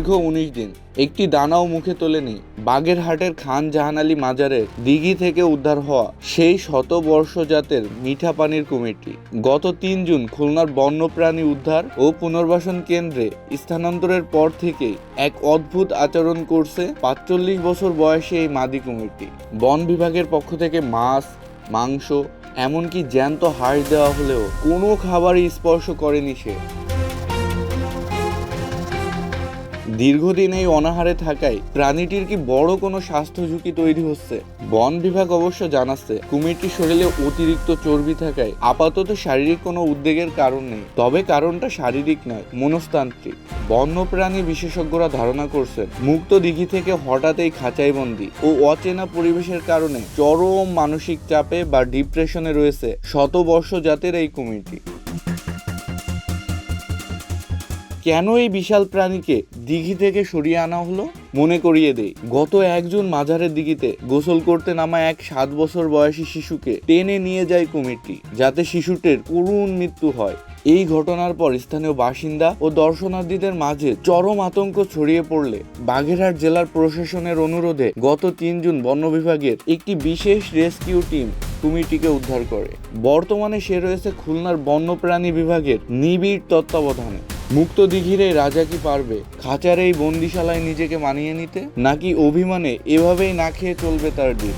দীর্ঘ ১৯ দিন একটি দানাও মুখে তোলেনি বাগেরহাটের খান জাহান আলী মাজারের দিঘি থেকে উদ্ধার হওয়া সেই শতবর্ষ জাতের মিঠা পানির কুমিরটি। গত ৩ জুন খুলনার বন্যপ্রাণী উদ্ধার ও পুনর্বাসন কেন্দ্রে স্থানান্তরের পর থেকেই এক অদ্ভুত আচরণ করছে ৪৫ বছর বয়সী এই মাদি কুমিরটি। বন বিভাগের পক্ষ থেকে মাছ, মাংস, এমনকি জ্যান্ত হাঁস দেওয়া হলেও কোনো খাবারই স্পর্শ করেনি সে। দীর্ঘদিন এই অনাহারে থাকায় প্রাণীটির কি বড় কোনো স্বাস্থ্য ঝুঁকি তৈরি হচ্ছে? বন বিভাগ অবশ্য জানাচ্ছে কুমিরটির শরীরে অতিরিক্ত চর্বি থাকায় আপাতত শারীরিক কোনো উদ্বেগের কারণ নেই। তবে কারণটা শারীরিক নয়, মনস্তান্ত্রিক। বন্যপ্রাণী বিশেষজ্ঞরা ধারণা করছেন মুক্ত দিঘি থেকে হঠাৎ এই খাঁচাইবন্দি ও অচেনা পরিবেশের কারণে চরম মানসিক চাপে বা ডিপ্রেশনে রয়েছে শতবর্ষ জাতের এই কুমিরটি। কেন এই বিশাল প্রাণীকে দিঘি থেকে সরিয়ে আনা হলো? মনে করিয়ে দেই, গত ১ জুন মাজারের দিঘিতে গোসল করতে নামা এক ৭ বছর বয়সী শিশুকে টেনে নিয়ে যায় কুমিরটি, যাতে শিশুটির করুণ মৃত্যু হয়। এই ঘটনার পর স্থানীয় বাসিন্দা ও দর্শনার্থীদের মাঝে চরম আতঙ্ক ছড়িয়ে পড়লে বাগেরহাট জেলার প্রশাসনের অনুরোধে গত ৩ জুন বন বিভাগের একটি বিশেষ রেস্কিউ টিম কুমিরটিকে উদ্ধার করে। বর্তমানে সে রয়েছে খুলনার বন্যপ্রাণী বিভাগের নিবিড় তত্ত্বাবধানে। মুক্ত দিঘির এই রাজা কি পারবে খাঁচার এই বন্দিশালায় নিজেকে মানিয়ে নিতে, নাকি অভিমানে এভাবেই না খেয়ে চলবে তার দিন?